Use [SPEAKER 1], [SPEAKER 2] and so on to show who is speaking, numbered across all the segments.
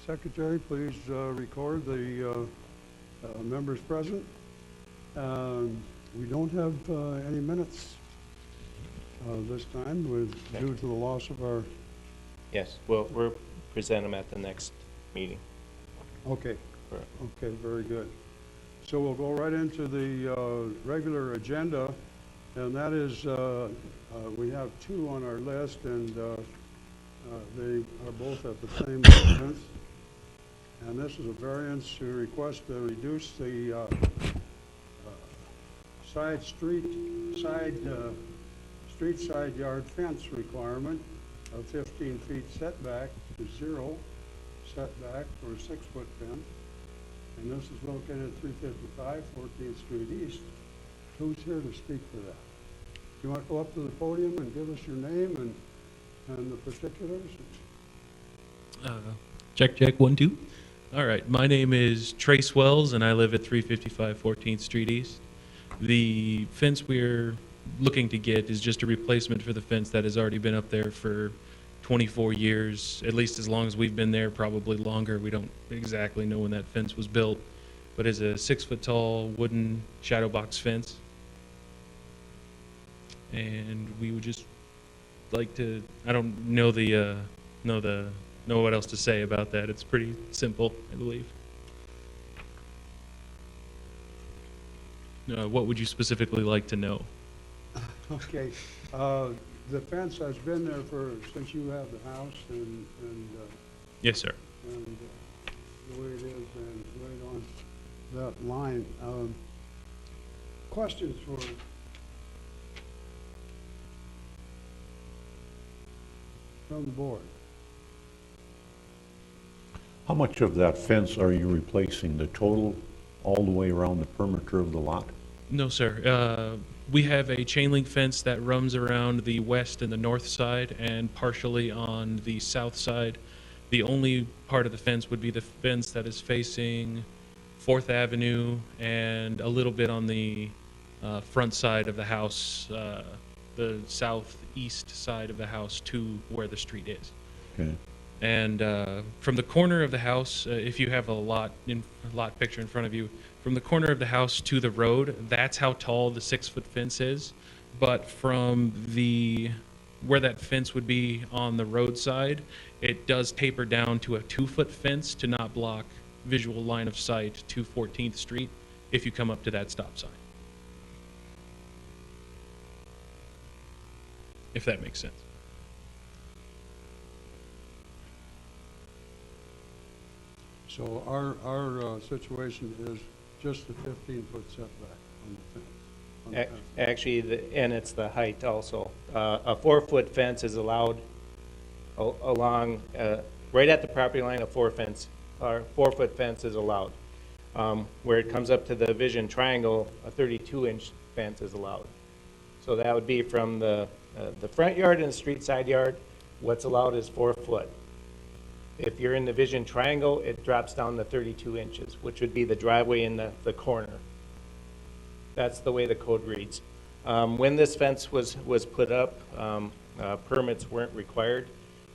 [SPEAKER 1] Secretary, please record the members present. We don't have any minutes this time due to the loss of our...
[SPEAKER 2] Yes, we'll present them at the next meeting.
[SPEAKER 1] Okay.
[SPEAKER 2] Correct.
[SPEAKER 1] Okay, very good. So we'll go right into the regular agenda, and that is, we have two on our list, and they are both at the same residence. And this is a variance to request to reduce the street side yard fence requirement of 15 feet setback to 0 setback for a 6-foot fence. And this is located at 355 14th Street East. Who's here to speak for that? Do you want to go up to the podium and give us your name and the particulars?
[SPEAKER 3] Check, 1, 2. All right, my name is Trace Wells, and I live at 355 14th Street East. The fence we're looking to get is just a replacement for the fence that has already been up there for 24 years, at least as long as we've been there, probably longer. We don't exactly know when that fence was built, but it's a 6-foot-tall wooden shadow box fence. And we would just like to, I don't know know what else to say about that. It's pretty simple, I believe. What would you specifically like to know?
[SPEAKER 1] Okay. The fence has been there since you have the house and
[SPEAKER 3] Yes, sir.
[SPEAKER 1] The way it is and right on that line. Questions from the board?
[SPEAKER 4] How much of that fence are you replacing? The total all the way around the perimeter of the lot?
[SPEAKER 3] No, sir. We have a chain link fence that runs around the west and the north side and partially on the south side. The only part of the fence would be the fence that is facing 4th Avenue and a little bit on the front side of the house, the southeast side of the house to where the street is.
[SPEAKER 4] Okay.
[SPEAKER 3] And from the corner of the house, if you have a lot picture in front of you, from the corner of the house to the road, that's how tall the 6-foot fence is. But from where that fence would be on the roadside, it does taper down to a 2-foot fence to not block visual line of sight to 14th Street if you come up to that stop sign. If that makes sense.
[SPEAKER 1] So our situation is just the 15-foot setback on the fence.
[SPEAKER 2] Actually, and it's the height also. A 4-foot fence is allowed along, right at the property line, a 4-foot fence is allowed. Where it comes up to the vision triangle, a 32-inch fence is allowed. So that would be from the front yard and the street side yard. What's allowed is 4 foot. If you're in the vision triangle, it drops down to 32 inches, which would be the driveway in the corner. That's the way the code reads. When this fence was put up, permits weren't required.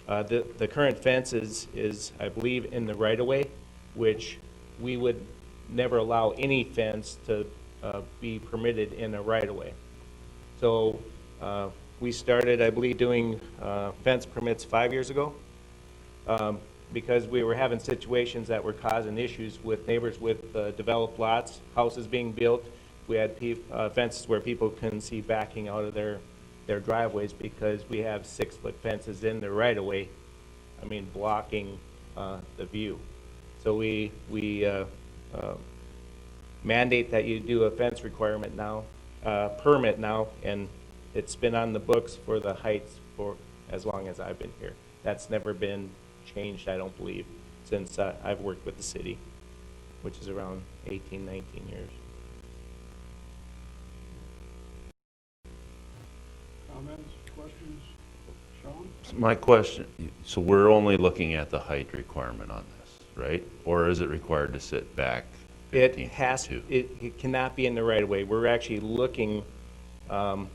[SPEAKER 2] The current fence is, I believe, in the right-of-way, which we would never allow any fence to be permitted in a right-of-way. So we started, I believe, doing fence permits 5 years ago. Because we were having situations that were causing issues with neighbors with developed lots, houses being built. We had fences where people couldn't see backing out of their driveways because we have 6-foot fences in the right-of-way, blocking the view. So we mandate that you do a fence requirement now, permit now, and it's been on the books for the heights for as long as I've been here. That's never been changed, I don't believe, since I've worked with the city, which is around 18, 19 years.
[SPEAKER 1] Comments, questions? Sean?
[SPEAKER 5] My question, so we're only looking at the height requirement on this, right? Or is it required to sit back 15 feet?
[SPEAKER 2] It cannot be in the right of way. We're actually looking, the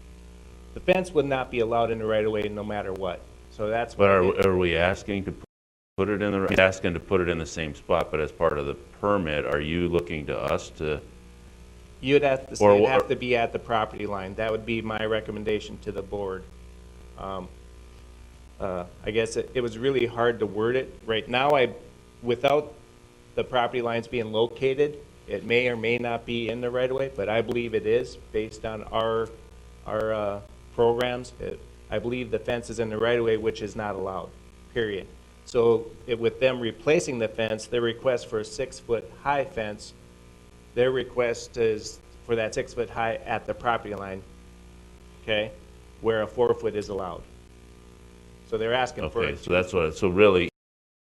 [SPEAKER 2] fence would not be allowed in the right of way no matter what. So that's.
[SPEAKER 5] But are we asking to put it in the, he's asking to put it in the same spot, but as part of the permit, are you looking to us to,
[SPEAKER 2] You'd have to say
[SPEAKER 5] Or-
[SPEAKER 2] it'd have to be at the property line. That would be my recommendation to the board. I guess it was really hard to word it. Right now, without the property lines being located, it may or may not be in the right of way, but I believe it is based on our programs. I believe the fence is in the right of way, which is not allowed, period. So with them replacing the fence, their request for a 6-foot high fence, their request is for that 6-foot high at the property line, okay, where a 4-foot is allowed. So they're asking for
[SPEAKER 5] okay,
[SPEAKER 2] it.
[SPEAKER 5] so that's what, so really,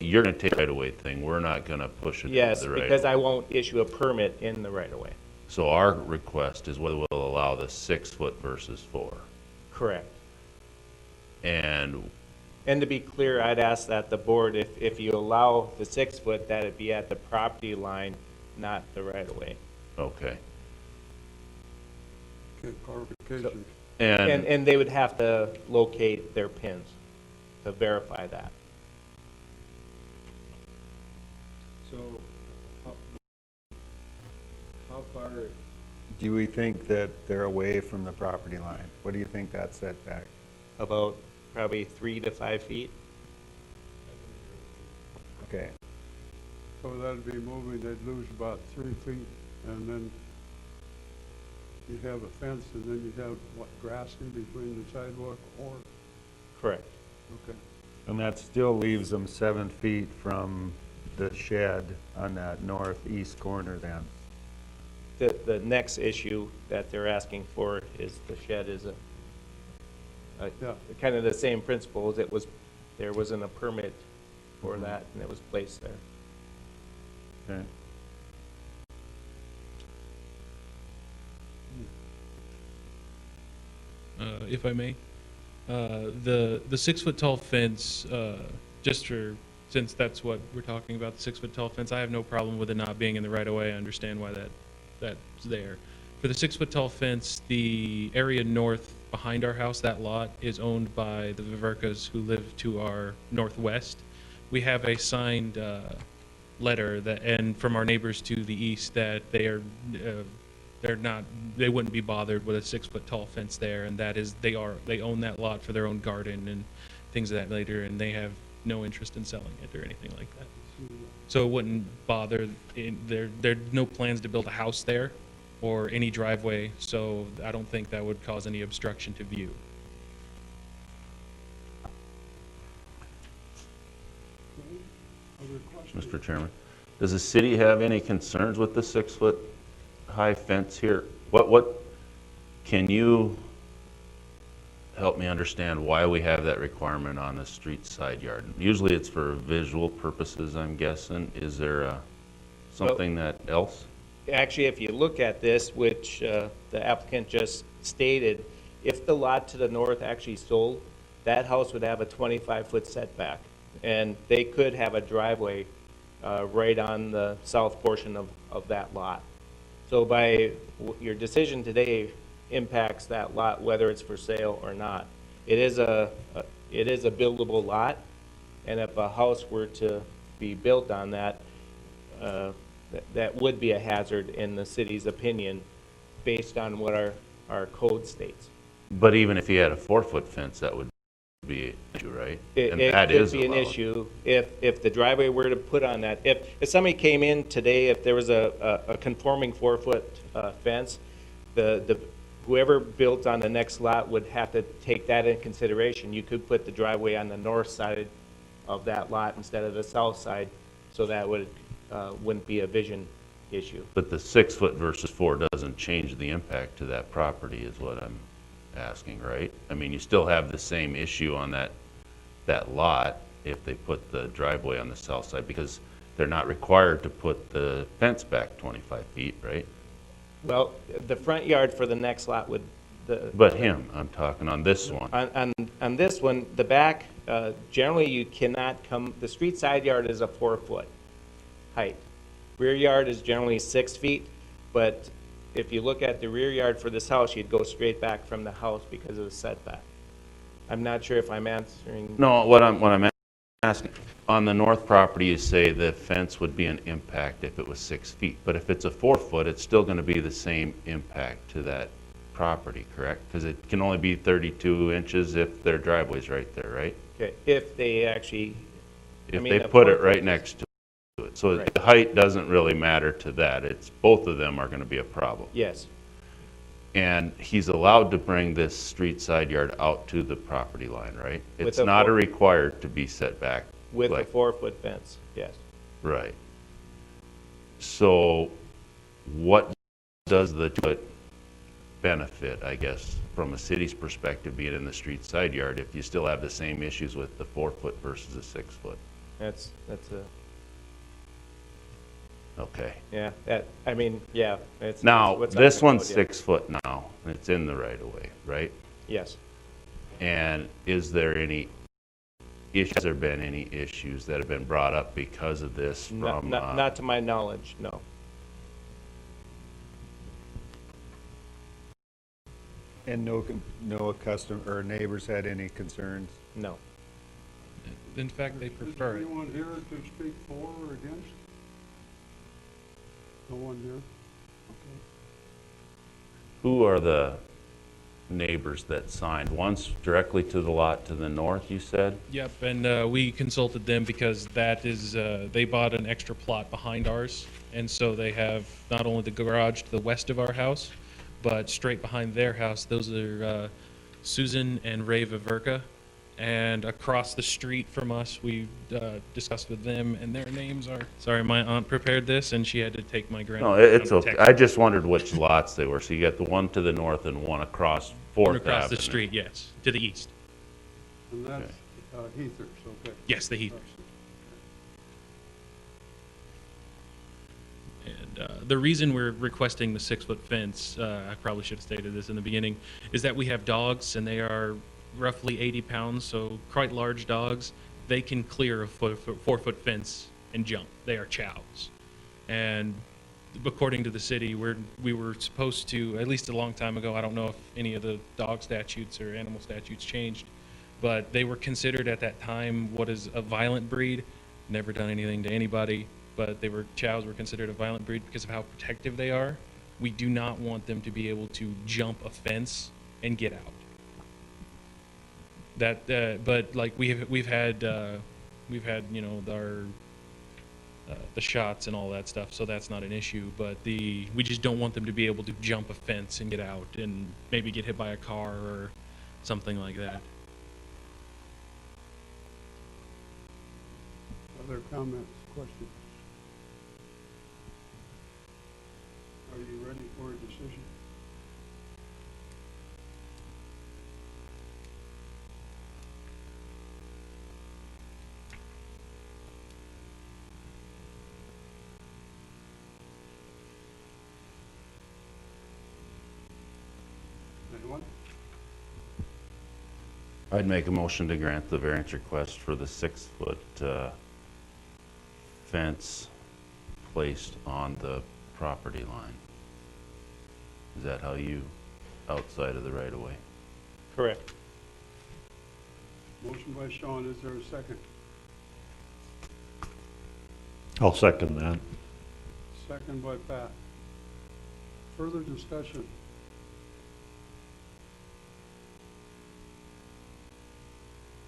[SPEAKER 5] you're gonna take the right-of-way thing, we're not gonna push it to
[SPEAKER 2] Yes,
[SPEAKER 5] the right.
[SPEAKER 2] because I won't issue a permit in the right of way.
[SPEAKER 5] So our request is whether we'll allow the 6-foot versus 4.
[SPEAKER 2] Correct.
[SPEAKER 5] And,
[SPEAKER 2] And to be clear, I'd ask that the board, if you allow the 6-foot, that it be at the property line, not the right of way.
[SPEAKER 5] okay.
[SPEAKER 1] Okay, clarification.
[SPEAKER 2] And they would have to locate their pins to verify that.
[SPEAKER 6] So, how far do we think that they're away from the property line? What do you think that setback?
[SPEAKER 2] About probably 3 to 5 feet.
[SPEAKER 6] Okay,
[SPEAKER 1] So that'd be moving, they'd lose about 3 feet, and then you have a fence, and then you have, what, grass in between the sidewalk or,
[SPEAKER 2] Correct.
[SPEAKER 1] okay.
[SPEAKER 6] and that still leaves them 7 feet from the shed on that northeast corner then?
[SPEAKER 2] The next issue that they're asking for is the shed is
[SPEAKER 1] Yeah.
[SPEAKER 2] kind of the same principle as there wasn't a permit for that, and it was placed there.
[SPEAKER 6] Okay.
[SPEAKER 3] If I may. The 6-foot tall fence, just for, since that's what we're talking about, the 6-foot tall fence, I have no problem with it not being in the right of way. I understand why that's there. For the 6-foot tall fence, the area north behind our house, that lot is owned by the Viverkas who live to our northwest. We have a signed letter that, and from our neighbors to the east, that they wouldn't be bothered with a 6-foot tall fence there, and that is, they own that lot for their own garden and things of that later, and they have no interest in selling it or anything like that. So it wouldn't bother, there are no plans to build a house there or any driveway, so I don't think that would cause any obstruction to view.
[SPEAKER 1] Other questions?
[SPEAKER 5] Mr. Chairman, does the city have any concerns with the 6-foot high fence here? What, can you help me understand why we have that requirement on the street side yard? Usually it's for visual purposes, I'm guessing. Is there something that else?
[SPEAKER 2] Actually, if you look at this, which the applicant just stated, if the lot to the north actually sold, that house would have a 25-foot setback, and they could have a driveway right on the south portion of that lot. So by your decision today impacts that lot, whether it's for sale or not. It is a buildable lot, and if a house were to be built on that, that would be a hazard in the city's opinion, based on what our code states.
[SPEAKER 5] But even if you had a 4-foot fence, that would be an issue, right? And
[SPEAKER 2] It
[SPEAKER 5] that
[SPEAKER 2] could
[SPEAKER 5] is
[SPEAKER 2] be an
[SPEAKER 5] allowed.
[SPEAKER 2] issue if the driveway were to put on that. If somebody came in today, if there was a conforming 4-foot fence, whoever built on the next lot would have to take that in consideration. You could put the driveway on the north side of that lot instead of the south side, so that wouldn't be a vision issue.
[SPEAKER 5] But the 6-foot versus 4 doesn't change the impact to that property is what I'm asking, right? I mean, you still have the same issue on that lot if they put the driveway on the south side, because they're not required to put the fence back 25 feet, right?
[SPEAKER 2] Well, the front yard for the next lot would,
[SPEAKER 5] But I'm talking on this one.
[SPEAKER 2] on this one, the back, generally you cannot come, the street side yard is a 4-foot height. Rear yard is generally 6 feet, but if you look at the rear yard for this house, you'd go straight back from the house because of the setback. I'm not sure if I'm answering.
[SPEAKER 5] No, what I'm asking, on the north property, you say the fence would be an impact if it was 6 feet, but if it's a 4 foot, it's still gonna be the same impact to that property, correct? Because it can only be 32 inches if their driveway's right there, right?
[SPEAKER 2] Okay, if they actually,
[SPEAKER 5] If
[SPEAKER 2] mean,
[SPEAKER 5] they
[SPEAKER 2] the
[SPEAKER 5] put it
[SPEAKER 2] 4
[SPEAKER 5] right
[SPEAKER 2] foot-
[SPEAKER 5] next to it. So
[SPEAKER 2] Right.
[SPEAKER 5] the height doesn't really matter to that. It's, both of them are gonna be a problem.
[SPEAKER 2] yes,
[SPEAKER 5] And he's allowed to bring this street side yard out to the property line, right?
[SPEAKER 2] With
[SPEAKER 5] It's
[SPEAKER 2] a
[SPEAKER 5] not
[SPEAKER 2] four-
[SPEAKER 5] required to be set back.
[SPEAKER 2] with a
[SPEAKER 5] like-
[SPEAKER 2] 4-foot fence, yes.
[SPEAKER 5] Right. So what does the 2-foot benefit, I guess, from a city's perspective, being in the street side yard, if you still have the same issues with the 4 foot versus the 6 foot?
[SPEAKER 2] That's
[SPEAKER 5] Okay.
[SPEAKER 2] yeah, I mean, yeah, it's.
[SPEAKER 5] Now,
[SPEAKER 2] what's on
[SPEAKER 5] this
[SPEAKER 2] the
[SPEAKER 5] one's
[SPEAKER 2] code, yeah.
[SPEAKER 5] 6 foot now, and it's in the right of way, right?
[SPEAKER 2] Yes,
[SPEAKER 5] And is there any issues, has there been any issues that have been brought up because of this
[SPEAKER 2] not,
[SPEAKER 5] from,
[SPEAKER 2] not to my knowledge, no.
[SPEAKER 6] And no customer or neighbors had any concerns?
[SPEAKER 2] No.
[SPEAKER 3] In fact, they
[SPEAKER 1] Is
[SPEAKER 3] prefer it.
[SPEAKER 1] anyone here to speak for or against? No one here? Okay.
[SPEAKER 5] who are the neighbors that signed? One's directly to the lot to the north, you said?
[SPEAKER 3] Yep, and we consulted them because that is, they bought an extra plot behind ours, and so they have not only the garage to the west of our house, but straight behind their house, those are Susan and Ray Viverka. And across the street from us, we discussed with them, and their names are, sorry, my aunt prepared this, and she had to take my
[SPEAKER 5] No,
[SPEAKER 3] grandmother.
[SPEAKER 5] it's okay. I just wondered which lots they were. So you got the one to the north and one across Fourth Avenue.
[SPEAKER 3] Across the street, yes, to the east.
[SPEAKER 1] And that's Heathers, okay.
[SPEAKER 3] Yes, the Heath. And the reason we're requesting the 6-foot fence, I probably should have stated this in the beginning, is that we have dogs and they are roughly 80 pounds, so quite large dogs. They can clear a 4-foot fence and jump. They are chows. And according to the city, we were supposed to, at least a long time ago, I don't know if any of the dog statutes or animal statutes changed, but they were considered at that time what is a violent breed. Never done anything to anybody, but chows were considered a violent breed because of how protective they are. We do not want them to be able to jump a fence and get out. But like we've had our the shots and all that stuff, so that's not an issue. But we just don't want them to be able to jump a fence and get out and maybe get hit by a car or something like that.
[SPEAKER 1] Other comments, questions? Are you ready for a decision? Anyone?
[SPEAKER 5] I'd make a motion to grant the variance request for the 6-foot fence placed on the property line. Is that how you, outside of the right of way?
[SPEAKER 2] Correct.
[SPEAKER 1] Motion by Sean, is there a second?
[SPEAKER 4] I'll second that.
[SPEAKER 1] Second by Pat. Further discussion?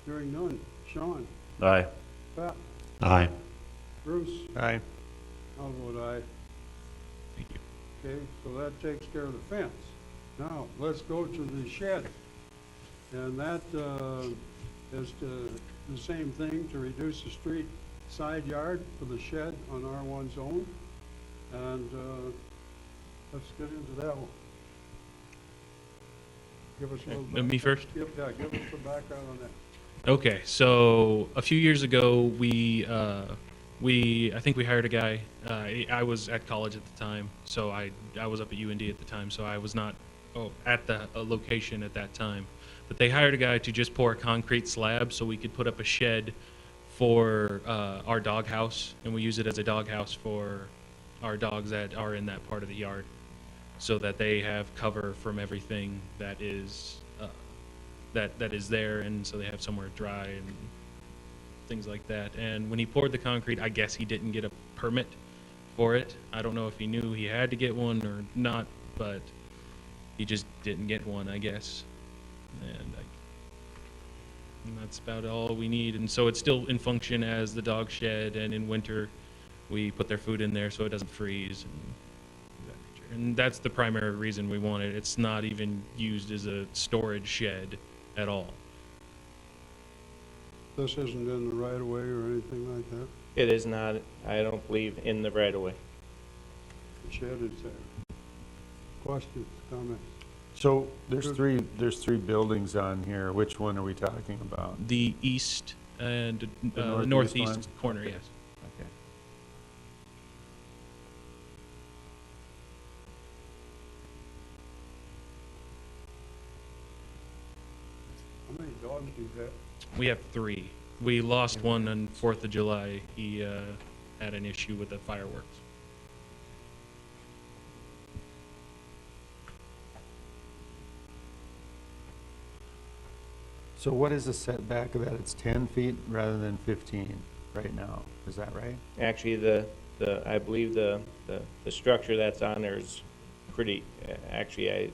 [SPEAKER 1] Hearing none. Sean?
[SPEAKER 5] Aye.
[SPEAKER 1] Pat?
[SPEAKER 4] Aye.
[SPEAKER 1] Bruce?
[SPEAKER 6] Aye.
[SPEAKER 1] I'll vote aye.
[SPEAKER 3] Thank you.
[SPEAKER 1] Okay, so that takes care of the fence. Now, let's go to the shed. And that is the same thing, to reduce the street side yard for the shed on R1 zone. And let's get into that one. Give us a little.
[SPEAKER 3] Me first?
[SPEAKER 1] Give us some background on that.
[SPEAKER 3] Okay, so a few years ago, I think we hired a guy. I was at college at the time, so I was up at UND at the time, so I was not at the location at that time. But they hired a guy to just pour a concrete slab so we could put up a shed for our dog house, and we use it as a dog house for our dogs that are in that part of the yard, so that they have cover from everything that is that is there, and so they have somewhere dry things like that. And when he poured the concrete, I guess he didn't get a permit for it. I don't know if he knew he had to get one or not, but he just didn't get one, I guess. And that's about all we need. And so it's still in function as the dog shed, and in winter, we put their food in there so it doesn't freeze. And that's the primary reason we want it. It's not even used as a storage shed at all.
[SPEAKER 1] This isn't in the right of way or anything like that?
[SPEAKER 2] It is not, I don't believe, in the right of way.
[SPEAKER 1] The shed is there. Questions, comments?
[SPEAKER 6] So there's three buildings on here. Which one are we talking about?
[SPEAKER 3] The east and
[SPEAKER 6] The
[SPEAKER 3] the
[SPEAKER 6] northeast
[SPEAKER 3] northeast
[SPEAKER 6] one?
[SPEAKER 3] corner, yes.
[SPEAKER 6] Okay.
[SPEAKER 1] How many dogs do you have?
[SPEAKER 3] We have 3. We lost one on 4th of July. He had an issue with the fireworks.
[SPEAKER 6] So what is the setback of that? It's 10 feet rather than 15 right now. Is that right?
[SPEAKER 2] Actually, I believe the structure that's on there is pretty, actually,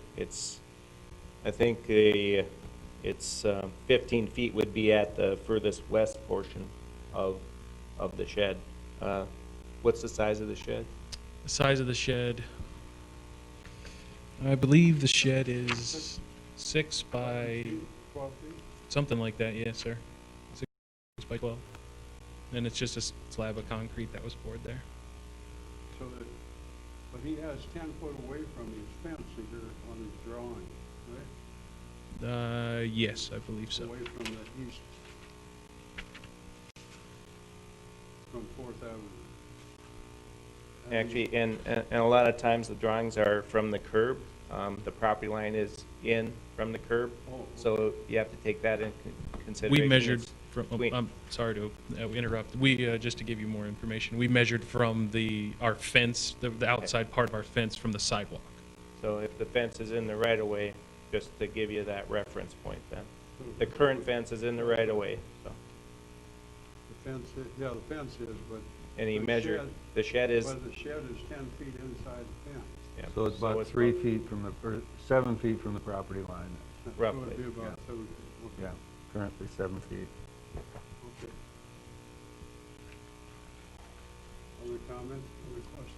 [SPEAKER 2] I think it's 15 feet would be at the furthest west portion of the shed. What's the size of the shed?
[SPEAKER 3] The size of the shed, I believe the shed is 6 by
[SPEAKER 1] 12 feet?
[SPEAKER 3] something like that, yes, sir. 6 by 12. And it's just a slab of concrete that was poured there.
[SPEAKER 1] So that, but he has 10 foot away from his fence here on his drawing, right?
[SPEAKER 3] Yes, I believe so.
[SPEAKER 1] Away from the east, from 4th Avenue.
[SPEAKER 2] Actually, and a lot of times the drawings are from the curb. The property line is in from the curb,
[SPEAKER 1] Oh,
[SPEAKER 2] so you have to take that in consideration.
[SPEAKER 3] We measured
[SPEAKER 2] It's
[SPEAKER 3] from,
[SPEAKER 2] between-
[SPEAKER 3] I'm sorry to interrupt. We, just to give you more information, we measured from our fence, the outside part of our fence from the sidewalk.
[SPEAKER 2] So if the fence is in the right of way, just to give you that reference point then. The current fence is in the right of way, so,
[SPEAKER 1] The fence, yeah, the fence is, but.
[SPEAKER 2] and he
[SPEAKER 1] the
[SPEAKER 2] measured,
[SPEAKER 1] shed-
[SPEAKER 2] the shed is,
[SPEAKER 1] But the shed is 10 feet inside the fence.
[SPEAKER 2] yeah.
[SPEAKER 6] So it's about 3 feet from or 7 feet from the property line.
[SPEAKER 1] So it
[SPEAKER 2] Roughly,
[SPEAKER 1] would be about 2 feet. Okay.
[SPEAKER 6] Yeah, currently 7 feet.
[SPEAKER 1] Okay. Other comments, other questions?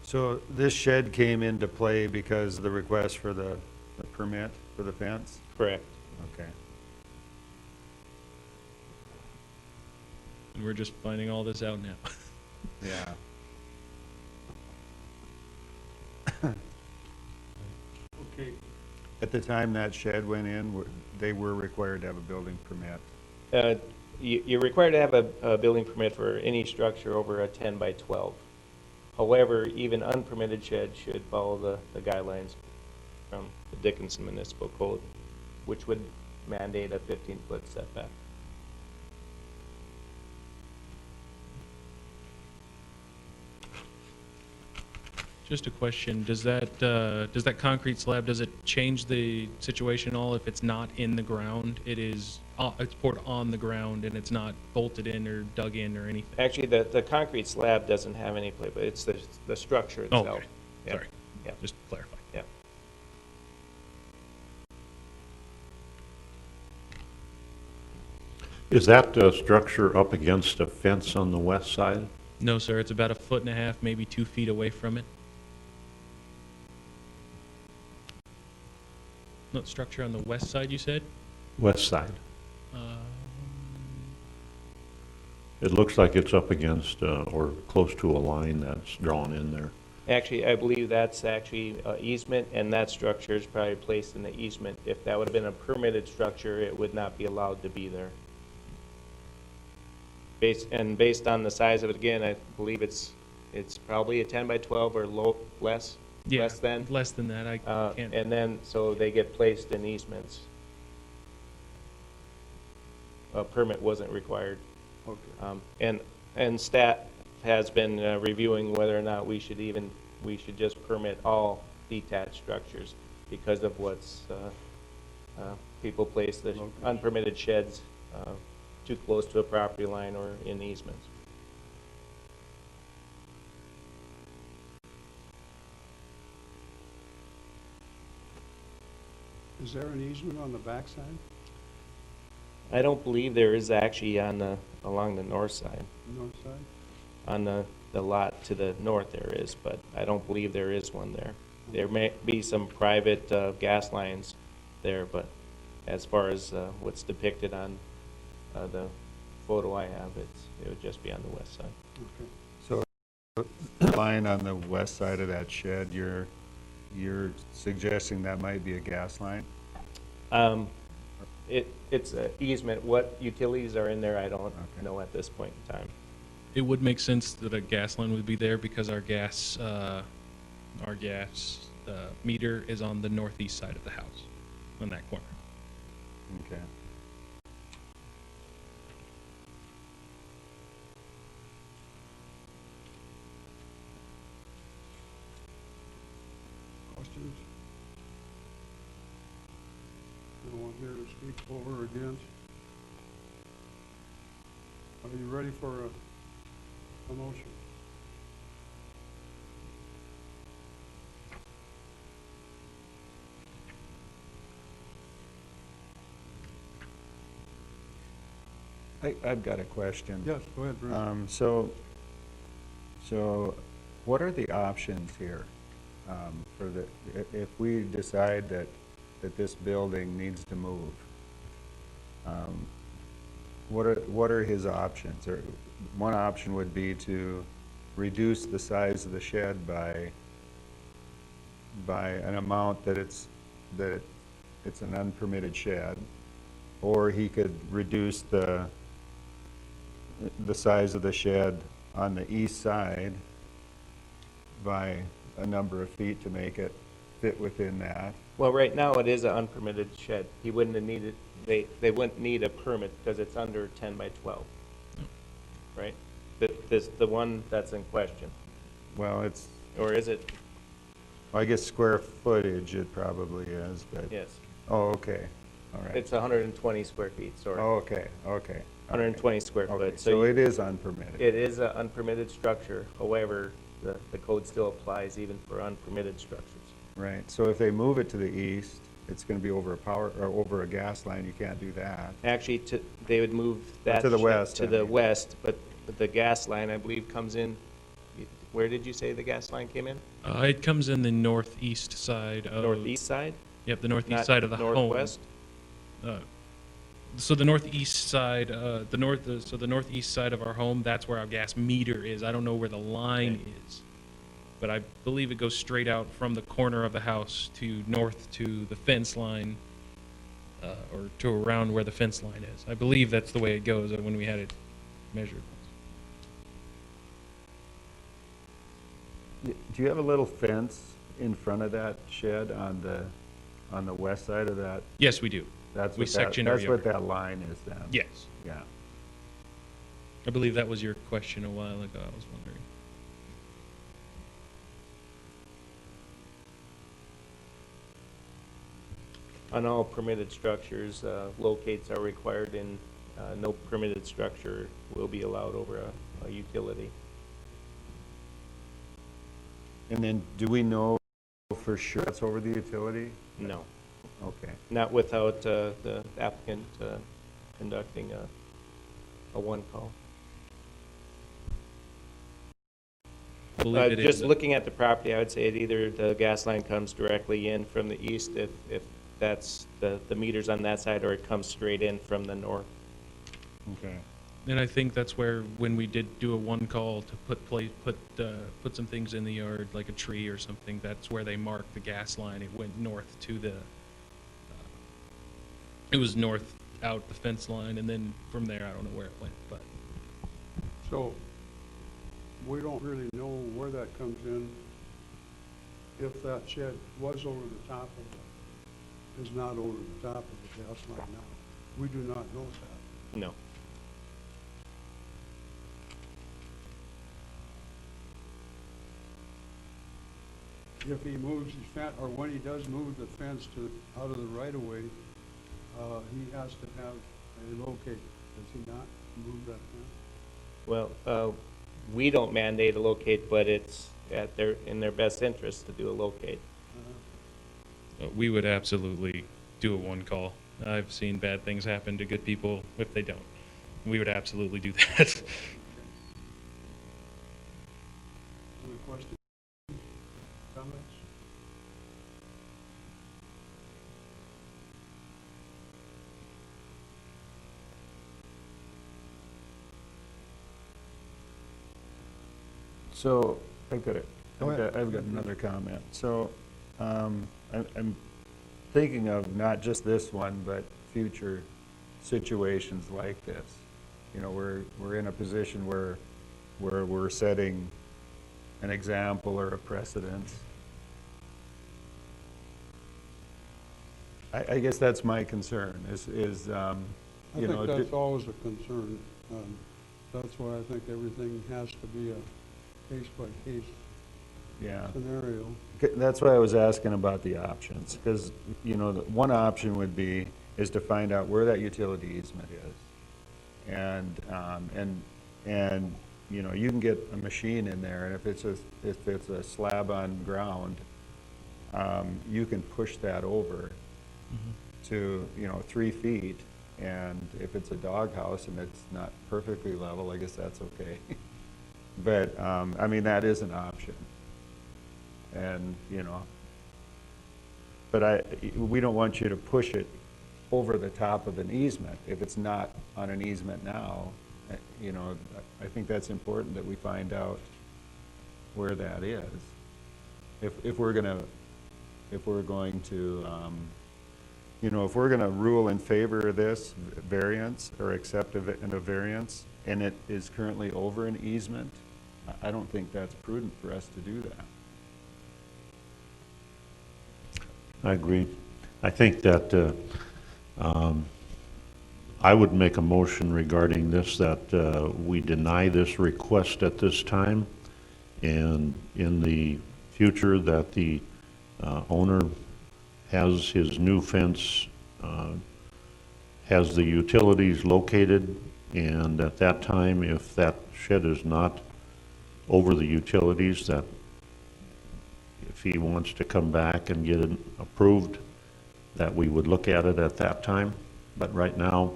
[SPEAKER 6] So this shed came into play because of the request for the permit for the fence?
[SPEAKER 2] Correct.
[SPEAKER 6] Okay.
[SPEAKER 3] And we're just finding all this out now.
[SPEAKER 6] Yeah.
[SPEAKER 1] Okay,
[SPEAKER 6] At the time that shed went in, they were required to have a building permit.
[SPEAKER 2] You're required to have a building permit for any structure over a 10 by 12. However, even unpermitted sheds should follow the guidelines from the Dickinson Municipal Code, which would mandate a 15-foot setback.
[SPEAKER 3] Just a question, does that concrete slab, does it change the situation at all if it's not in the ground? It's poured on the ground and it's not bolted in or dug in or anything?
[SPEAKER 2] Actually, the concrete slab doesn't have any play, but it's the structure
[SPEAKER 3] Oh,
[SPEAKER 2] itself.
[SPEAKER 3] okay,
[SPEAKER 2] Yeah.
[SPEAKER 3] sorry,
[SPEAKER 2] Yeah.
[SPEAKER 3] just to clarify.
[SPEAKER 2] Yeah.
[SPEAKER 4] Is that structure up against a fence on the west side?
[SPEAKER 3] No, sir, it's about 1.5 feet, maybe 2 feet away from it. No, structure on the west side, you said?
[SPEAKER 4] West side.
[SPEAKER 3] Um,
[SPEAKER 4] It looks like it's up against, or close to a line that's drawn in there.
[SPEAKER 2] Actually, I believe that's actually easement, and that structure is probably placed in the easement. If that would have been a permitted structure, it would not be allowed to be there. Based on the size of it, again, I believe it's probably a 10 by 12 or less
[SPEAKER 3] Yeah,
[SPEAKER 2] than.
[SPEAKER 3] less than that, I can't.
[SPEAKER 2] And then, so they get placed in easements. A permit wasn't required.
[SPEAKER 1] okay.
[SPEAKER 2] And staff has been reviewing whether or not we should just permit all detached structures because of what's, people place the unpermitted sheds too close to a property line or in easements.
[SPEAKER 1] Is there an easement on the backside?
[SPEAKER 2] I don't believe there is actually on the, along the north side.
[SPEAKER 1] North side?
[SPEAKER 2] On the lot to the north there is, but I don't believe there is one there. There may be some private gas lines there, but as far as what's depicted on the photo I have, it would just be on the west side.
[SPEAKER 1] Okay.
[SPEAKER 6] So the line on the west side of that shed, you're suggesting that might be a gas line?
[SPEAKER 2] It's an easement. What utilities are in there, I don't
[SPEAKER 6] Okay.
[SPEAKER 2] know at this point in time.
[SPEAKER 3] It would make sense that a gas line would be there because our gas meter is on the northeast side of the house, on that corner.
[SPEAKER 6] Okay.
[SPEAKER 1] Questions? Anyone here to speak for or against? Are you ready for a motion?
[SPEAKER 6] I've got a question.
[SPEAKER 1] Yes, go ahead, Bruce.
[SPEAKER 6] So what are the options here? For the, if we decide that this building needs to move, what are his options? Or one option would be to reduce the size of the shed by an amount that it's an unpermitted shed, or he could reduce the size of the shed on the east side by a number of feet to make it fit within that.
[SPEAKER 2] Well, right now it is an unpermitted shed. He wouldn't have needed, they wouldn't need a permit because it's under 10 by 12. Right? The one that's in question.
[SPEAKER 6] Well, it's,
[SPEAKER 2] Or is it?
[SPEAKER 6] I guess square footage it probably is, but,
[SPEAKER 2] Yes.
[SPEAKER 6] oh, okay, all right.
[SPEAKER 2] It's 120 square feet, sorry.
[SPEAKER 6] Oh, okay, okay.
[SPEAKER 2] 120 square
[SPEAKER 6] Okay,
[SPEAKER 2] foot.
[SPEAKER 6] so
[SPEAKER 2] you-
[SPEAKER 6] it is unpermitted.
[SPEAKER 2] It is an unpermitted structure. However, the code still applies even for unpermitted structures.
[SPEAKER 6] Right, so if they move it to the east, it's gonna be over a power, or over a gas line, you can't do that.
[SPEAKER 2] Actually, they would move that.
[SPEAKER 6] to the
[SPEAKER 2] shed
[SPEAKER 6] west,
[SPEAKER 2] To
[SPEAKER 6] I
[SPEAKER 2] the
[SPEAKER 6] mean.
[SPEAKER 2] west, but the gas line, I believe, comes in, where did you say the gas line came in?
[SPEAKER 3] It comes in the northeast side of.
[SPEAKER 2] Northeast side?
[SPEAKER 3] Yep, the northeast
[SPEAKER 2] Not
[SPEAKER 3] side of the home.
[SPEAKER 2] northwest?
[SPEAKER 3] So the northeast side, so the northeast side of our home, that's where our gas meter is. I don't know where the line is, but I believe it goes straight out from the corner of the house to north to the fence line, or to around where the fence line is. I believe that's the way it goes when we had it measured.
[SPEAKER 6] Do you have a little fence in front of that shed on the west side of that?
[SPEAKER 3] Yes, we do.
[SPEAKER 6] That's
[SPEAKER 3] We
[SPEAKER 6] what that,
[SPEAKER 3] section our
[SPEAKER 6] that's what
[SPEAKER 3] yard.
[SPEAKER 6] that line is then?
[SPEAKER 3] Yes,
[SPEAKER 6] Yeah.
[SPEAKER 3] I believe that was your question a while ago. I was wondering.
[SPEAKER 2] On all permitted structures, locates are required and no permitted structure will be allowed over a utility.
[SPEAKER 6] And then, do we know for sure that's over the utility?
[SPEAKER 2] No,
[SPEAKER 6] Okay.
[SPEAKER 2] not without the applicant conducting a one call.
[SPEAKER 3] I believe it
[SPEAKER 2] Just
[SPEAKER 3] is.
[SPEAKER 2] looking at the property, I would say it either the gas line comes directly in from the east if that's the meters on that side, or it comes straight in from the north.
[SPEAKER 6] Okay.
[SPEAKER 3] And I think that's where, when we did do a one call to put some things in the yard, like a tree or something, that's where they marked the gas line. It went north to the, it was north out the fence line, and then from there, I don't know where it went, but
[SPEAKER 1] So, we don't really know where that comes in. If that shed was over the top of it, is not over the top of the gas line now. We do not know that.
[SPEAKER 2] No.
[SPEAKER 1] If he moves his fence, or when he does move the fence out of the right of way, he has to have locate, does he not move that fence?
[SPEAKER 2] Well, we don't mandate a locate, but it's in their best interest to do a locate.
[SPEAKER 3] We would absolutely do a one call. I've seen bad things happen to good people if they don't. We would absolutely do that.
[SPEAKER 1] Any questions, comments?
[SPEAKER 6] So, I've got
[SPEAKER 1] Go ahead.
[SPEAKER 6] I've got another comment. So, I'm thinking of not just this one, but future situations like this. You know, we're in a position where we're setting an example or a precedence. I guess that's my concern, is,
[SPEAKER 1] I
[SPEAKER 6] you know,
[SPEAKER 1] think that's always a concern. That's why I think everything has to be a case-by-case
[SPEAKER 6] yeah.
[SPEAKER 1] scenario.
[SPEAKER 6] That's why I was asking about the options, because, you know, one option would be, is to find out where that utility easement is. And, you know, you can get a machine in there, and if it's a slab on ground, you can push that over to, you know, 3 feet. And if it's a doghouse and it's not perfectly level, I guess that's okay. But, I mean, that is an option. And, you know, but we don't want you to push it over the top of an easement if it's not on an easement now. You know, I think that's important that we find out where that is. If we're going to, you know, if we're going to rule in favor of this variance or accept a variance, and it is currently over an easement, I don't think that's prudent for us to do that.
[SPEAKER 4] I agree. I think that I would make a motion regarding this, that we deny this request at this time, and in the future that the owner has his new fence, has the utilities located, and at that time, if that shed is not over the utilities, that if he wants to come back and get it approved, that we would look at it at that time. But right now,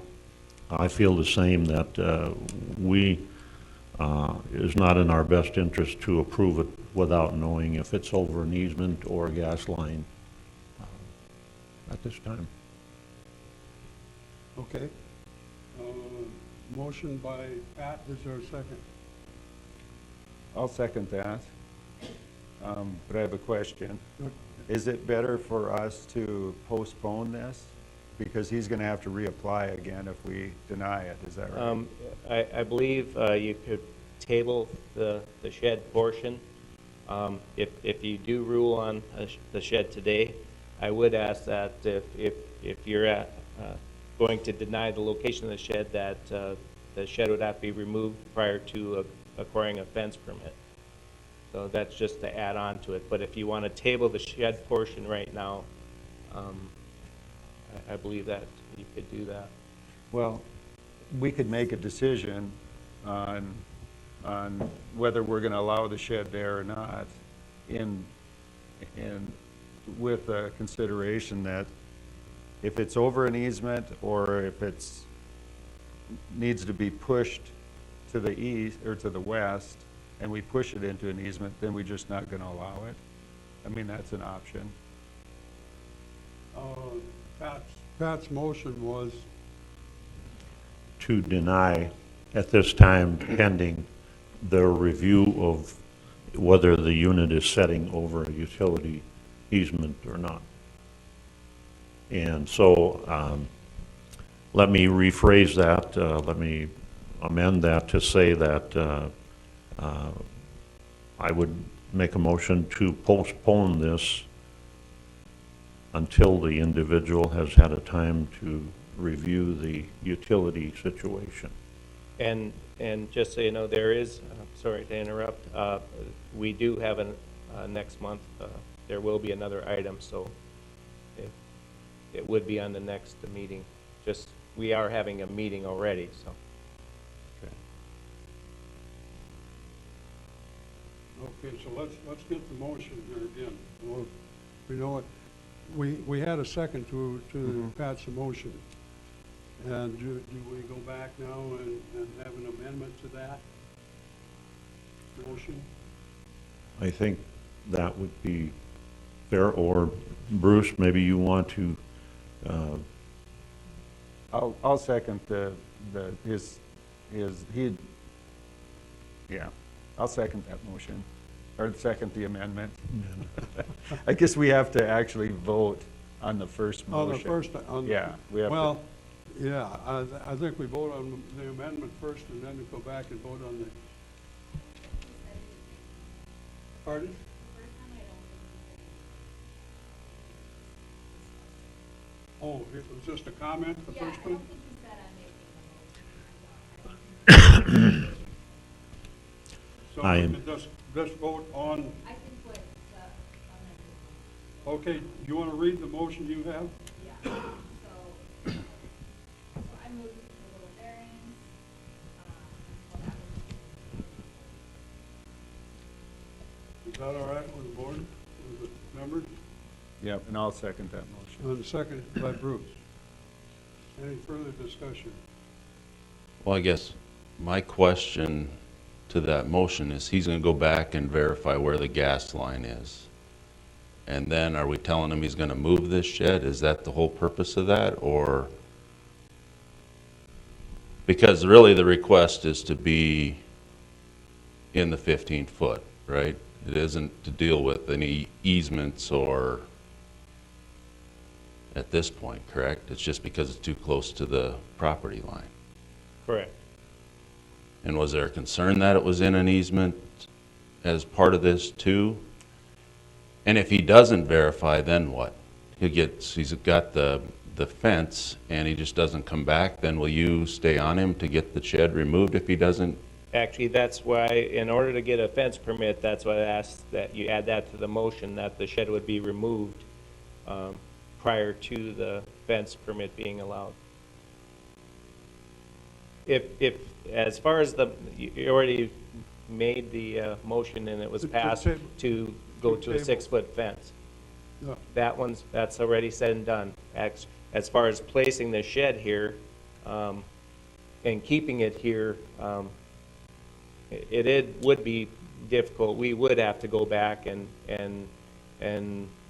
[SPEAKER 4] I feel the same, that is not in our best interest to approve it without knowing if it's over an easement or a gas line at this time.
[SPEAKER 1] Okay. Motion by Pat, is there a second?
[SPEAKER 6] I'll second that. But I have a question.
[SPEAKER 1] Good.
[SPEAKER 6] Is it better for us to postpone this? Because he's going to have to reapply again if we deny it, is that right?
[SPEAKER 2] I believe you could table the shed portion. If you do rule on the shed today, I would ask that if you're going to deny the location of the shed, that the shed would have to be removed prior to acquiring a fence permit. So that's just to add on to it. But if you want to table the shed portion right now, I believe that you could do that.
[SPEAKER 6] Well, we could make a decision on whether we're going to allow the shed there or not, with a consideration that if it's over an easement or if it's needs to be pushed to the east or to the west, and we push it into an easement, then we're just not going to allow it. I mean, that's an option.
[SPEAKER 1] Pat's motion was,
[SPEAKER 4] To deny at this time pending the review of whether the unit is setting over a utility easement or not. And so, let me rephrase that, let me amend that to say that I would make a motion to postpone this until the individual has had a time to review the utility situation.
[SPEAKER 2] And just so you know, there is, sorry to interrupt, we do have next month, there will be another item, so it would be on the next meeting, just we are having a meeting already, so.
[SPEAKER 1] Okay, so let's get the motion here again. Well, we know it, we had a second to Pat's motion. And do we go back now and have an amendment to that motion?
[SPEAKER 4] I think that would be fair, or Bruce, maybe you want to,
[SPEAKER 6] I'll second I'll second that motion, or second the amendment. I guess we have to actually vote on the first
[SPEAKER 1] On
[SPEAKER 6] motion.
[SPEAKER 1] the first,
[SPEAKER 6] Yeah, we have to.
[SPEAKER 1] well, yeah, I think we vote on the amendment first and then we go back and vote on the. Pardon? Oh, it was just a comment, the
[SPEAKER 7] Yeah,
[SPEAKER 1] first
[SPEAKER 7] I don't
[SPEAKER 1] one?
[SPEAKER 7] think you said I'm making a motion.
[SPEAKER 1] So
[SPEAKER 4] I
[SPEAKER 1] we
[SPEAKER 4] am-
[SPEAKER 1] can just vote on,
[SPEAKER 7] I think what,
[SPEAKER 1] okay, you want to read the motion you have?
[SPEAKER 7] yeah, so I moved the little bearings, well, that was
[SPEAKER 1] Is that all right with the board, with the members?
[SPEAKER 6] Yep, and I'll second that motion.
[SPEAKER 1] And second by Bruce. Any further discussion?
[SPEAKER 5] Well, I guess my question to that motion is, he's gonna go back and verify where the gas line is. And then are we telling him he's gonna move this shed? Is that the whole purpose of that, or? Because really the request is to be in the 15-foot, right? It isn't to deal with any easements or, at this point, correct? It's just because it's too close to the property line.
[SPEAKER 2] Correct.
[SPEAKER 5] And was there a concern that it was in an easement as part of this too? And if he doesn't verify, then what? He's got the fence and he just doesn't come back, then will you stay on him to get the shed removed if he doesn't?
[SPEAKER 2] Actually, that's why, in order to get a fence permit, that's why I asked that you add that to the motion, that the shed would be removed prior to the fence permit being allowed. If, as far as you already made the motion and it was
[SPEAKER 1] To
[SPEAKER 2] passed
[SPEAKER 1] table.
[SPEAKER 2] to go to a
[SPEAKER 1] table.
[SPEAKER 2] 6-foot fence.
[SPEAKER 1] Yeah.
[SPEAKER 2] That's already said and done. As far as placing the shed here, and keeping it here, it would be difficult. We would have to go back and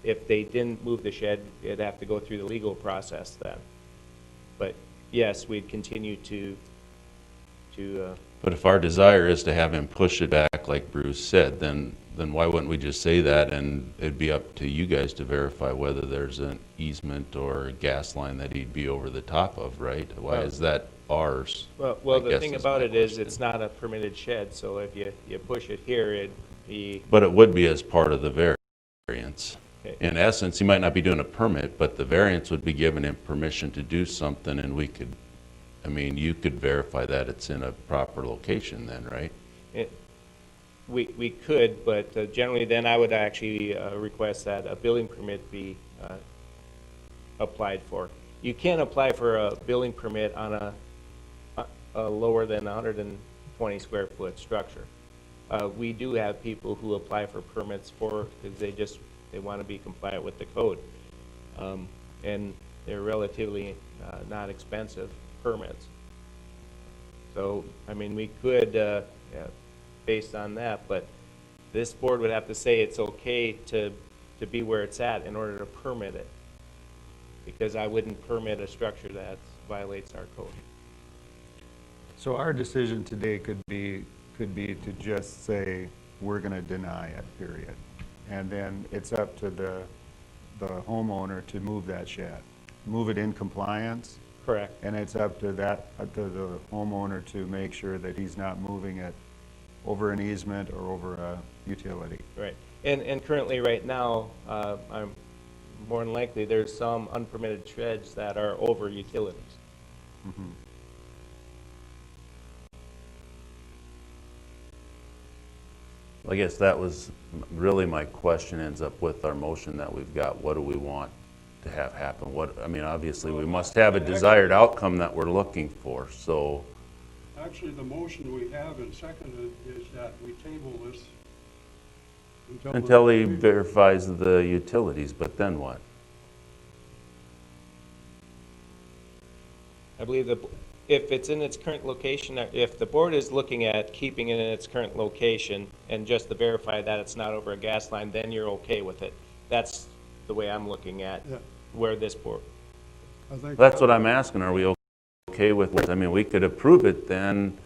[SPEAKER 2] if they didn't move the shed, it'd have to go through the legal process then. But yes, we'd continue to
[SPEAKER 5] But if our desire is to have him push it back, like Bruce said, then why wouldn't we just say that, and it'd be up to you guys to verify whether there's an easement or a gas line that he'd be over the top of, right? Why is that ours?
[SPEAKER 2] well,
[SPEAKER 5] I
[SPEAKER 2] the
[SPEAKER 5] guess
[SPEAKER 2] thing
[SPEAKER 5] is
[SPEAKER 2] about
[SPEAKER 5] my
[SPEAKER 2] it is,
[SPEAKER 5] question.
[SPEAKER 2] it's not a permitted shed, so if you push it here, it'd be,
[SPEAKER 5] But it would be as part of the variance.
[SPEAKER 2] Okay.
[SPEAKER 5] In essence, he might not be doing a permit, but the variance would be giving him permission to do something, and we could, I mean, you could verify that it's in a proper location then, right?
[SPEAKER 2] we could, but generally then I would actually request that a building permit be applied for. You can't apply for a building permit on a lower than 120 square foot structure. We do have people who apply for permits because they want to be compliant with the code. And they're relatively not expensive permits. So, I mean, we could, based on that, but this board would have to say it's okay to be where it's at in order to permit it. Because I wouldn't permit a structure that violates our code.
[SPEAKER 6] So our decision today could be to just say, we're gonna deny it, period. And then it's up to the homeowner to move that shed, move it in compliance,
[SPEAKER 2] Correct.
[SPEAKER 6] and it's up to the homeowner to make sure that he's not moving it over an easement or over a utility.
[SPEAKER 2] Right. And currently, right now, I'm more than likely, there's some unpermitted sheds that are over utilities.
[SPEAKER 6] Mhm.
[SPEAKER 5] I guess that was really my question, ends up with our motion that we've got. What do we want to have happen? What, I mean, obviously, we must have a desired outcome that we're looking for, so,
[SPEAKER 1] Actually, the motion we have and seconded is that we table this
[SPEAKER 5] until he verifies the utilities, but then what?
[SPEAKER 2] I believe if it's in its current location, if the board is looking at keeping it in its current location and just to verify that it's not over a gas line, then you're okay with it. That's the way I'm looking at
[SPEAKER 1] Yeah.
[SPEAKER 2] where this board,
[SPEAKER 1] I think
[SPEAKER 5] That's what I'm asking, are we okay with this? I mean, we could approve it then,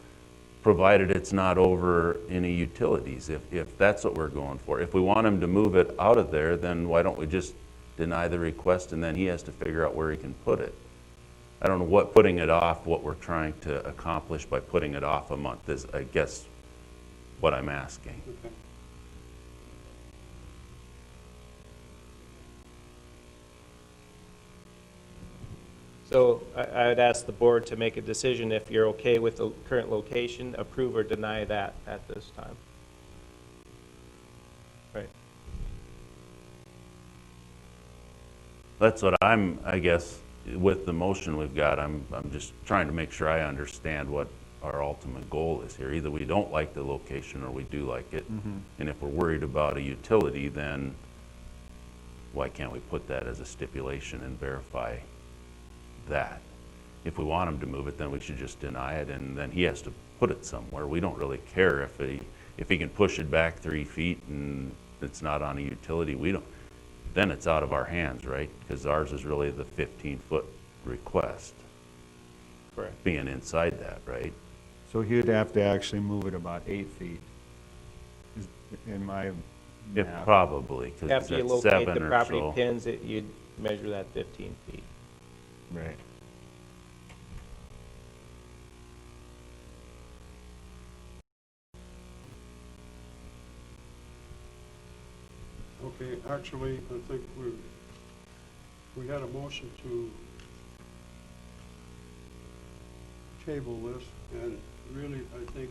[SPEAKER 5] provided it's not over any utilities, if that's what we're going for. If we want him to move it out of there, then why don't we just deny the request and then he has to figure out where he can put it? I don't know what putting it off, what we're trying to accomplish by putting it off a month is, I guess, what I'm asking.
[SPEAKER 1] Okay.
[SPEAKER 2] so I'd ask the board to make a decision if you're okay with the current location, approve or deny that at this time. Right.
[SPEAKER 5] That's what I'm, I guess, with the motion we've got, I'm just trying to make sure I understand what our ultimate goal is here. Either we don't like the location or we do like it. And if we're worried about a utility, then why can't we put that as a stipulation and verify that? If we want him to move it, then we should just deny it and then he has to put it somewhere. We don't really care if he can push it back 3 feet and it's not on a utility, then it's out of our hands, right? Because ours is really the 15-foot request,
[SPEAKER 2] Correct.
[SPEAKER 5] being inside that, right?
[SPEAKER 6] So he'd have to actually move it about 8 feet, in my
[SPEAKER 5] If
[SPEAKER 6] map.
[SPEAKER 5] probably, because
[SPEAKER 2] After you
[SPEAKER 5] that's
[SPEAKER 2] locate the
[SPEAKER 5] 7 or
[SPEAKER 2] property
[SPEAKER 5] so.
[SPEAKER 2] pins, you'd measure that 15 feet.
[SPEAKER 6] Right.
[SPEAKER 1] Okay, actually, I think we had a motion to table this, and really, I think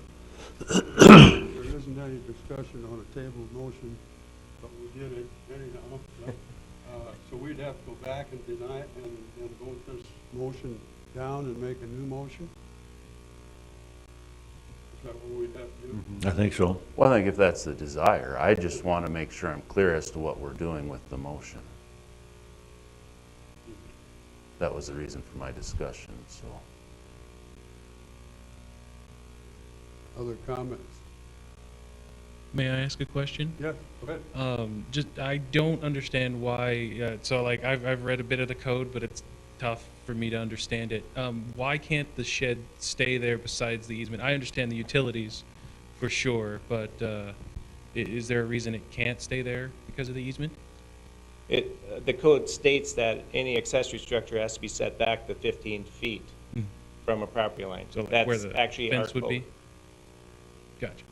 [SPEAKER 1] there isn't any discussion on a tabled motion, but we did it anyhow. So we'd have to go back and deny it and vote this motion down and make a new motion? Is that what we'd have to do?
[SPEAKER 4] I think so.
[SPEAKER 5] Well, I think if that's the desire, I just want to make sure I'm clear as to what we're doing with the motion. That was the reason for my discussion, so.
[SPEAKER 1] Other comments?
[SPEAKER 3] May I ask a question?
[SPEAKER 1] Yes, go ahead.
[SPEAKER 3] Just, I don't understand why, so like, I've read a bit of the code, but it's tough for me to understand it. Why can't the shed stay there besides the easement? I understand the utilities for sure, but, is there a reason it can't stay there because of the easement?
[SPEAKER 2] The code states that any accessory structure has to be set back to 15 feet from a property line.
[SPEAKER 3] So like where
[SPEAKER 2] That's
[SPEAKER 3] the
[SPEAKER 2] actually our
[SPEAKER 3] fence would
[SPEAKER 2] code.
[SPEAKER 3] be? Gotcha.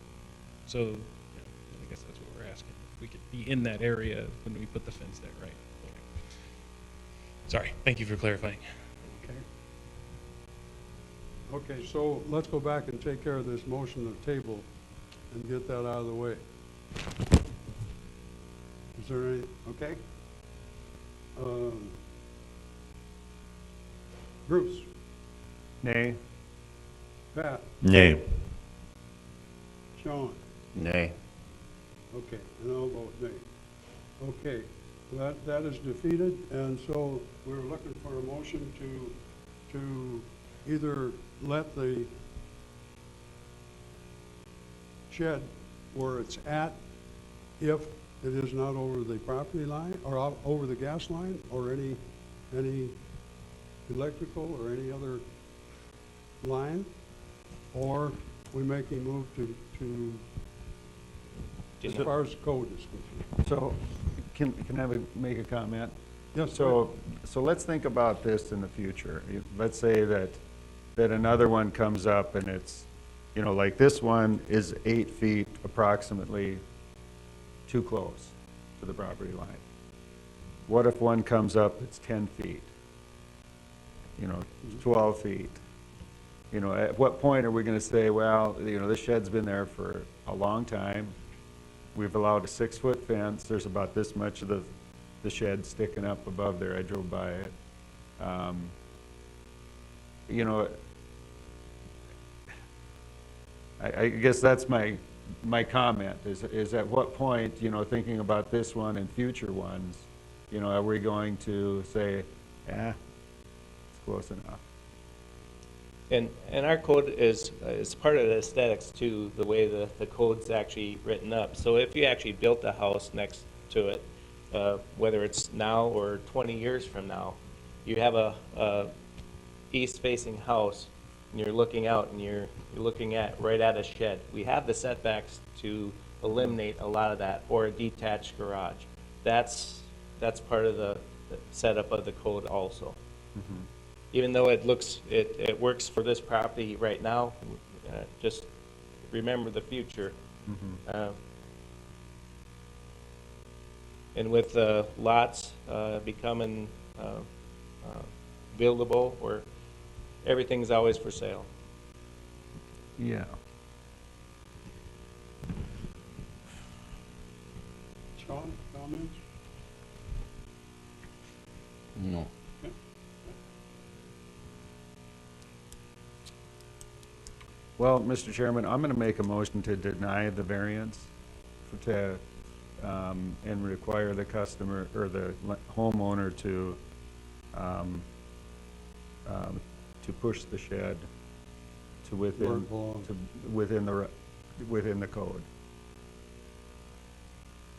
[SPEAKER 3] So, yeah, I guess that's what we're asking. If we could be in that area when we put the fence there, right? Okay. Sorry, thank you for clarifying.
[SPEAKER 1] Okay. Okay, so let's go back and take care of this motion of table and get that out of the way. Is there any, okay? Bruce,
[SPEAKER 6] Nay?
[SPEAKER 1] Pat,
[SPEAKER 4] Nay.
[SPEAKER 1] Sean,
[SPEAKER 5] Nay.
[SPEAKER 1] okay, and I'll vote nay. Okay, that is defeated, and so we're looking for a motion to either let the shed where it's at, if it is not over the property line, or over the gas line, or any electrical or any other line, or we make a move to as far as code is concerned.
[SPEAKER 6] So, can I make a comment?
[SPEAKER 1] Yes,
[SPEAKER 6] So let's think about this in the future. Let's say that another one comes up and it's, you know, like this one is 8 feet approximately too close to the property line. What if one comes up, it's 10 feet? You know, 12 feet? You know, at what point are we gonna say, well, you know, this shed's been there for a long time. We've allowed a 6-foot fence. There's about this much of the the shed sticking up above there. I drove by it. You know, I guess that's my comment, is at what point, you know, thinking about this one and future ones, you know, are we going to say, yeah, it's close enough?
[SPEAKER 2] And our code is part of the aesthetics too, the way the code's actually written up. So if you actually built a house next to it, whether it's now or 20 years from now, you have a east-facing house, and you're looking out, and you're looking right at a shed. We have the setbacks to eliminate a lot of that, or a detached garage. That's part of the setup of the code also. Even though it works for this property right now, just remember the future. And with lots becoming buildable, or everything's always for sale.
[SPEAKER 6] Yeah.
[SPEAKER 1] Sean, comments?
[SPEAKER 5] No.
[SPEAKER 6] Well, Mr. Chairman, I'm going to make a motion to deny the variance and require the customer or the homeowner to push the shed to
[SPEAKER 1] Where it belongs.
[SPEAKER 6] within the code.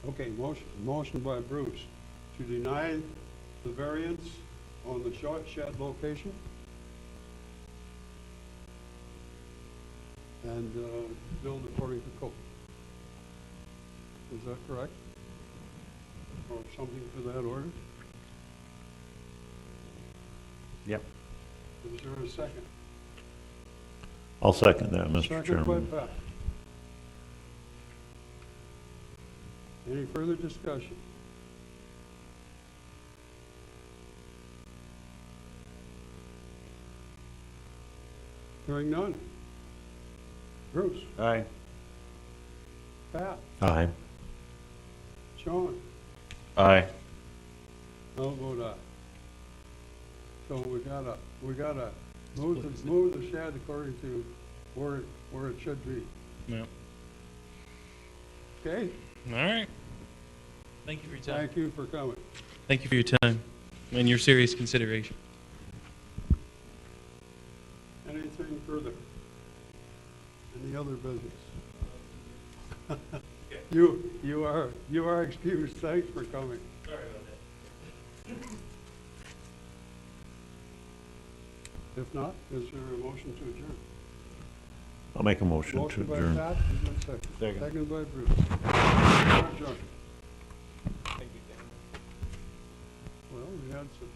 [SPEAKER 1] Okay, motion by Bruce to deny the variance on the shed location and build according to code. Is that correct? Or something to that order?
[SPEAKER 6] Yep.
[SPEAKER 1] Is there a second?
[SPEAKER 4] I'll second that, Mr.
[SPEAKER 1] Second
[SPEAKER 4] Chairman.
[SPEAKER 1] by Pat. Any further discussion? Hearing none. Bruce,
[SPEAKER 6] Aye.
[SPEAKER 1] Pat,
[SPEAKER 4] Aye.
[SPEAKER 1] Sean,
[SPEAKER 5] Aye.
[SPEAKER 1] I'll vote aye. So we gotta move the shed according to where it should be.
[SPEAKER 3] Yep.
[SPEAKER 1] Okay?
[SPEAKER 3] All right. Thank you for your time.
[SPEAKER 1] Thank you for coming.
[SPEAKER 3] Thank you for your time and your serious consideration.
[SPEAKER 1] Anything further? Any other business? You are excused. Thanks for coming.
[SPEAKER 3] Sorry about that.
[SPEAKER 1] If not, is there a motion to adjourn?
[SPEAKER 4] I'll make a motion to
[SPEAKER 1] Motion by
[SPEAKER 4] adjourn.
[SPEAKER 1] Pat, is there a second?
[SPEAKER 6] Second.
[SPEAKER 1] Second by Bruce. Adjourn.
[SPEAKER 2] Thank you, Dan.
[SPEAKER 1] Well, we had some